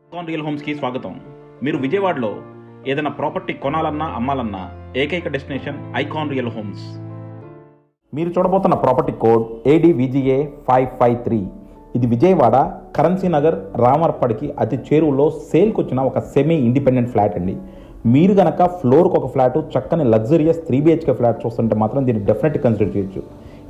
Icon real హోమ్స్కి స్వాగతం. మీరు విజయవాడలో ఏదైనా ప్రాపర్టీ కొనాలన్నా అమ్మాలన్నా ఏకైక డెస్టినేషన్ ఐకాన్ రియల్ హోమ్స్. మీరు చూడబోతున్న ప్రాపర్టీ కోడ్ ADVGA 553. ఇది విజయవాడ కరెన్సీ నగర్ రామర్పడికి అతి చేరువలో సేల్కి వచ్చిన ఒక సెమీ ఇండిపెండెంట్ ఫ్లాట్ అండి. మీరు కనుక ఫ్లోర్కి ఒక ఫ్లాటు చక్కని లగ్జరియస్ 3 BHK ఫ్లాట్ చూస్తుంటే మాత్రం దీన్ని డెఫినెట్గా కన్సిడర్ చేయొచ్చు.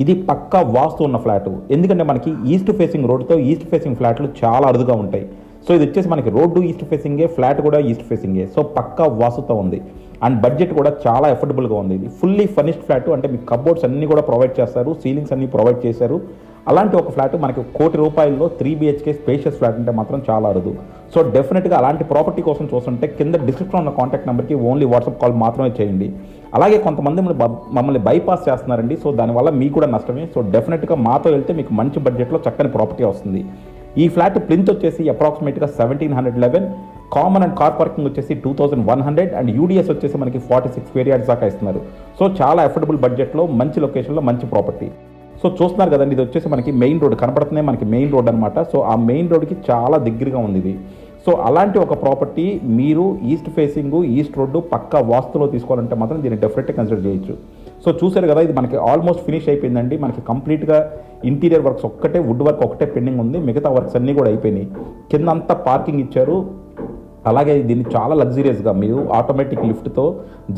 ఇది పక్కా వాస్తు ఉన్న ఫ్లాటు, ఎందుకంటే మనకి ఈస్ట్ ఫేసింగ్ రోడ్తో ఈస్ట్ ఫేసింగ్ ఫ్లాట్లు చాలా అరుదుగా ఉంటాయి. సో ఇది వచ్చేసి మనకి రోడ్డు ఈస్ట్ ఫేసింగే, ఫ్లాట్ కూడా ఈస్ట్ ఫేసింగే. సో పక్కా వాస్తుతో ఉంది అండ్ బడ్జెట్ కూడా చాలా ఎఫర్డబుల్గా ఉంది. ఇది ఫుల్లీ ఫర్నిష్డ్ ఫ్లాట్, అంటే మీకు కబోర్డ్స్ అన్నీ కూడా ప్రొవైడ్ చేస్తారు, సీలింగ్స్ అన్నీ ప్రొవైడ్ చేశారు. అలాంటి ఒక ఫ్లాట్ మనకి ₹1,00,00,000 3 BHK స్పేషియస్ ఫ్లాట్ అంటే మాత్రం చాలా అరుదు. సో డెఫినెట్గా అలాంటి ప్రాపర్టీ కోసం చూస్తుంటే కింద డిస్క్రిప్షన్ ఉన్న కాంటాక్ట్ నెంబర్కి ఓన్లీ వాట్సాప్ కాల్ మాత్రమే చేయండి. అలాగే కొంతమంది మమ్మల్ని బైపాస్ చేస్తున్నారండి, సో దానివల్ల మీకు కూడా నష్టమే. సో డెఫినెట్గా మాతో వెళ్తే మీకు మంచి బడ్జెట్లో చక్కని ప్రాపర్టీ వస్తుంది. ఈ ఫ్లాట్ ప్లింత్ వచ్చేసి అప్రాక్సిమేట్గా 1711, కామన్ అండ్ కార్ పార్కింగ్ వచ్చేసి 2100 అండ్ UDS వచ్చేసి మనకి 46 స్క్వేర్ యార్డ్స్ దాకా ఇస్తున్నారు. సో చాలా అఫోర్డబుల్ బడ్జెట్లో మంచి లొకేషన్లో మంచి ప్రాపర్టీ. సో చూస్తున్నారు కదండి, ఇది వచ్చేసి మనకి మెయిన్ రోడ్ కనపడుతున్నాయి, మనకి మెయిన్ రోడ్ అనమాట. సో ఆ మెయిన్ రోడ్కి చాలా దగ్గరగా ఉంది ఇది. సో అలాంటి ఒక ప్రాపర్టీ మీరు ఈస్ట్ ఫేసింగ్ ఈస్ట్ రోడ్డు పక్కా వాస్తులో తీసుకోవాలంటే మాత్రం దీన్ని డెఫినెట్గా కన్సిడర్ చేయొచ్చు. సో చూసారు కదా, ఇది మనకి ఆల్మోస్ట్ ఫినిష్ అయిపోయిందండి. మనకి కంప్లీట్గా ఇంటీరియర్ వర్క్స్ ఒక్కటే, వుడ్ వర్క్ ఒకటే పెండింగ్ ఉంది, మిగతా వర్క్స్ అన్నీ కూడా అయిపోయినాయి. కింద అంతా పార్కింగ్ ఇచ్చారు. అలాగే దీన్ని చాలా లగ్జరియస్గా మీరు ఆటోమేటిక్ లిఫ్ట్తో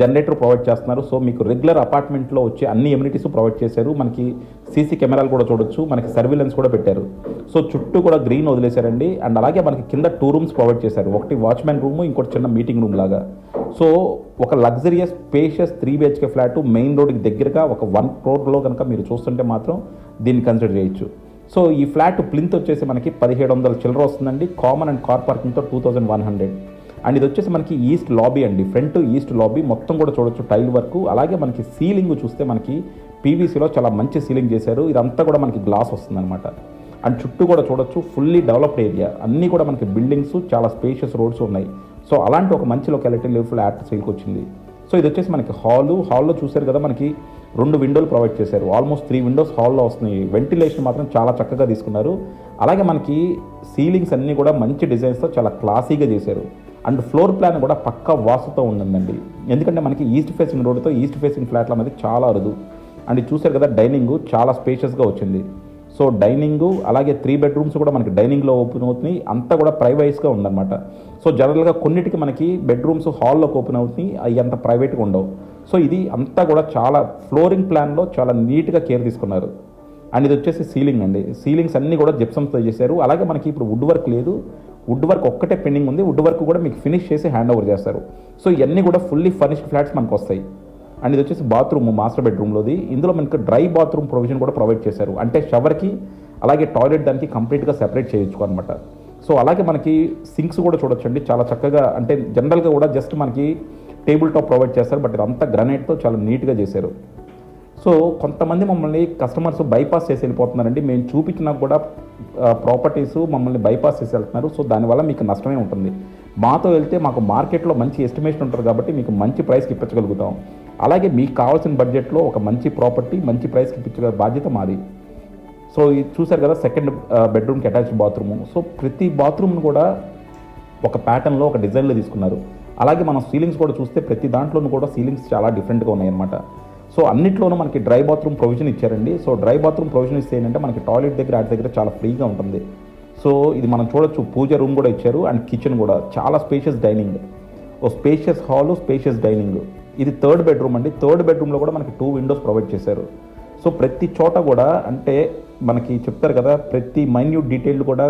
జనరేటర్ ప్రొవైడ్ చేస్తున్నారు. సో మీకు రెగ్యులర్ అపార్ట్మెంట్లో వచ్చే అన్ని ఎమ్యూనిటీస్ ప్రొవైడ్ చేశారు. మనకి CC కెమెరాలు కూడా చూడొచ్చు, మనకి సర్విలెన్స్ కూడా పెట్టారు. సో చుట్టూ కూడా గ్రీన్ వదిలేశారండి. అండ్ అలాగే మనకి కింద 2 రూమ్స్ ప్రొవైడ్ చేశారు, ఒకటి వాచ్మెన్ రూమ్, ఇంకోటి చిన్న మీటింగ్ రూమ్ లాగా. సో ఒక luxurious spacious 3 BHK flat main రోడ్కి దగ్గరగా ఒక 1 crore కనుక మీరు చూస్తుంటే మాత్రం దీన్ని కన్సిడర్ చేయొచ్చు. సో ఈ ఫ్లాట్ ప్లింత్ వచ్చేసి మనకి 1700 చిల్లర వస్తుందండి, కామన్ అండ్ కార్ పార్కింగ్తో 2100. అండ్ ఇది వచ్చేసి మనకి ఈస్ట్ లాబీ అండి, ఫ్రంట్ ఈస్ట్ లాబీ మొత్తం కూడా చూడొచ్చు టైల్ వర్క్. అలాగే మనకి సీలింగ్ చూస్తే మనకి PVCలో చాలా మంచి సీలింగ్ చేశారు. ఇదంతా కూడా మనకి గ్లాస్ వస్తుందన్నమాట. అండ్ చుట్టూ కూడా చూడొచ్చు ఫుల్లీ డెవలప్డ్ ఏరియా, అన్నీ కూడా మనకి బిల్డింగ్స్, చాలా స్పేషియస్ రోడ్స్ ఉన్నాయి. సో అలాంటి ఒక మంచి లొకాలిటీలో ఫ్లాట్ సేల్కి వచ్చింది. సో ఇది వచ్చేసి మనకి హాల్లో చూసారు కదా, మనకి 2 విండోలు ప్రొవైడ్ చేశారు. ఆల్మోస్ట్ 3 విండోస్ హాల్లో వస్తున్నాయి. వెంటిలేషన్ మాత్రం చాలా చక్కగా తీసుకున్నారు. అలాగే మనకి సీలింగ్స్ అన్నీ కూడా మంచి డిజైన్స్తో చాలా క్లాసీగా చేశారు. అండ్ ఫ్లోర్ ప్లాన్ కూడా పక్కా వాస్తుతో ఉందండి, ఎందుకంటే మనకి ఈస్ట్ ఫేసింగ్ రోడ్తో ఈస్ట్ ఫేసింగ్ ఫ్లాట్ల అనేది చాలా అరుదు. అండ్ చూసారు కదా, డైనింగ్ చాలా స్పేషియస్గా వచ్చింది. సో డైనింగ్ అలాగే 3 బెడ్రూమ్స్ కూడా మనకి డైనింగ్లో ఓపెన్ అవుతున్నాయి, అంతా కూడా ప్రైవైస్గా ఉందన్నమాట. సో జనరల్గా కొన్నిటికి మనకి బెడ్రూమ్స్ హాల్లోకి ఓపెన్ అవుతున్నాయి, అవి అంత ప్రైవేట్గా ఉండవు. సో ఇది అంతా కూడా చాలా ఫ్లోరింగ్ ప్లాన్లో చాలా నీట్గా కేర్ తీసుకున్నారు. అండ్ ఇది వచ్చేసి సీలింగ్ అండి, సీలింగ్స్ అన్నీ కూడా జిప్సమ్స్తో చేశారు. అలాగే మనకి ఇప్పుడు వుడ్ వర్క్ లేదు, వుడ్ వర్క్ ఒక్కటే పెండింగ్ ఉంది. వుడ్ వర్క్ కూడా మీకు ఫినిష్ చేసి హ్యాండ్ ఓవర్ చేస్తారు. సో ఇవన్నీ కూడా ఫుల్లీ ఫర్నిష్డ్ ఫ్లాట్స్ మనకు వస్తాయి. అండ్ ఇది వచ్చేసి బాత్రూమ్, మాస్టర్ బెడ్రూమ్లోది. ఇందులో మనకి డ్రై బాత్రూమ్ ప్రొవిజన్ కూడా ప్రొవైడ్ చేశారు, అంటే షవర్కి అలాగే టాయిలెట్ దానికి కంప్లీట్గా సెపరేట్ చేయొచ్చు అనమాట. సో అలాగే మనకి సింక్స్ కూడా చూడొచ్చండి, చాలా చక్కగా, అంటే జనరల్గా కూడా జస్ట్ మనకి టేబుల్ టాప్ ప్రొవైడ్ చేస్తారు, బట్ ఇదంతా గ్రానైట్తో చాలా నీట్గా చేశారు. సో కొంతమంది మమ్మల్ని కస్టమర్స్ బైపాస్ చేసి వెళ్ళిపోతున్నారండి. మేము చూపించినా కూడా ప్రాపర్టీస్ మమ్మల్ని బైపాస్ చేసి వెళ్తున్నారు. సో దానివల్ల మీకు నష్టమే ఉంటుంది. మాతో వెళ్తే మాకు మార్కెట్లో మంచి ఎస్టిమేషన్ ఉంటుంది కాబట్టి మీకు మంచి ప్రైస్కి ఇప్పించగలుగుతాం. అలాగే మీకు కావాల్సిన బడ్జెట్లో ఒక మంచి ప్రాపర్టీ మంచి ప్రైస్కి ఇప్పించగల బాధ్యత మాది. సో ఇది చూసారు కదా, సెకండ్ బెడ్రూమ్కి అటాచ్డ్ బాత్రూము. సో ప్రతి బాత్రూమ్ను కూడా ఒక ప్యాటర్న్లో ఒక డిజైన్లో తీసుకున్నారు. అలాగే మనం సీలింగ్స్ కూడా చూస్తే ప్రతి దాంట్లోనూ కూడా సీలింగ్స్ చాలా డిఫరెంట్గా ఉన్నాయన్నమాట. సో అన్నిట్లోనూ మనకి డ్రై బాత్రూమ్ ప్రొవిజన్ ఇచ్చారండి. సో డ్రై బాత్రూమ్ ప్రొవిజన్ ఇస్తే ఏంటంటే మనకి టాయిలెట్ దగ్గర వాటి దగ్గర చాలా ఫ్రీగా ఉంటుంది. సో ఇది మనం చూడొచ్చు, పూజ రూమ్ కూడా ఇచ్చారు అండ్ కిచెన్ కూడా చాలా స్పేషియస్ డైనింగ్, ఓ స్పేషియస్ హాలు, స్పేషియస్ డైనింగ్. ఇది 3rd బెడ్రూమ్ అండి. 3rd బెడ్రూమ్లో కూడా మనకి 2 విండోస్ ప్రొవైడ్ చేశారు. సో ప్రతి చోట కూడా అంటే మనకి చెప్తారు కదా, ప్రతి మైన్యూట్ డీటెయిల్ కూడా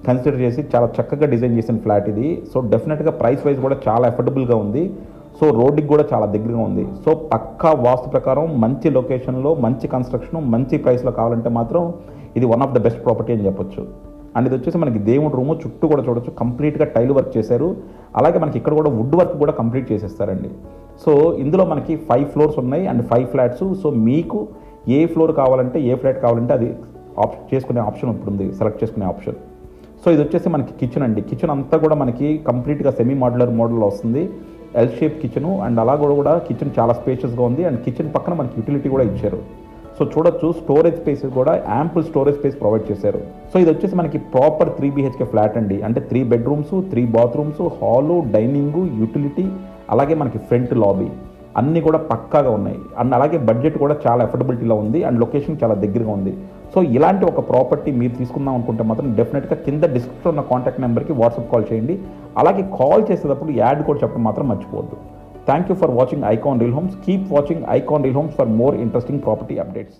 కన్సిడర్ చేసి చాలా చక్కగా డిజైన్ చేసిన ఫ్లాట్ ఇది. సో డెఫినెట్గా ప్రైస్ వైజ్ కూడా చాలా అఫోర్డబుల్గా ఉంది. సో రోడ్డుకి కూడా చాలా దగ్గరగా ఉంది. సో పక్కా వాస్తు ప్రకారం మంచి లొకేషన్లో మంచి కన్స్ట్రక్షన్ మంచి ప్రైస్లో కావాలంటే మాత్రం ఇది one of the best property అని చెప్పొచ్చు. అండ్ ఇది వచ్చేసి మనకి దేవుడి రూము, చుట్టూ కూడా చూడొచ్చు కంప్లీట్గా టైల్ వర్క్ చేశారు. అలాగే మనకి ఇక్కడ కూడా వుడ్ వర్క్ కూడా కంప్లీట్ చేసేస్తారండి. సో ఇందులో మనకి 5 ఫ్లోర్స్ ఉన్నాయి అండ్ 5 ఫ్లాట్స్. సో మీకు ఏ ఫ్లోర్ కావాలంటే ఏ ఫ్లాట్ కావాలంటే అది చేసుకునే ఆప్షన్ ఇప్పుడు ఉంది, సెలెక్ట్ చేసుకునే ఆప్షన్. సో ఇది వచ్చేసి మనకి కిచెన్ అండి. కిచెన్ అంతా కూడా మనకి కంప్లీట్గా సెమీ మాడ్యులర్ మోడల్లో వస్తుంది, L షేప్ కిచెను. అండ్ అలా కూడా కిచెన్ చాలా స్పేషియస్గా ఉంది. అండ్ కిచెన్ పక్కన మనకి యూటిలిటీ కూడా ఇచ్చారు. సో చూడొచ్చు స్టోరేజ్ స్పేస్ కూడా యాంపుల్ స్టోరేజ్ స్పేస్ ప్రొవైడ్ చేశారు. సో ఇది వచ్చేసి మనకి ప్రాపర్ 3 BHK ఫ్లాట్ అండి. అంటే 3 bedrooms, 3 bathrooms, hall, dining, utility, అలాగే మనకి ఫ్రంట్ లాబీ అన్నీ కూడా పక్కాగా ఉన్నాయి. అండ్ అలాగే బడ్జెట్ కూడా చాలా అఫోర్డబిలిటీలో ఉంది అండ్ లొకేషన్ చాలా దగ్గరగా ఉంది. సో ఇలాంటి ఒక ప్రాపర్టీ మీరు తీసుకుందాం అనుకుంటే మాత్రం డెఫినెట్గా కింద డిస్క్రిప్షన్ ఉన్న కాంటాక్ట్ నెంబర్కి వాట్సాప్ కాల్ చేయండి. అలాగే కాల్ చేసేటప్పుడు యాడ్ కూడా చెప్పడం మాత్రం మర్చిపోవద్దు. Thank you for watching Icon Real Homes. Keep watching Icon Real Homes for more interesting property updates.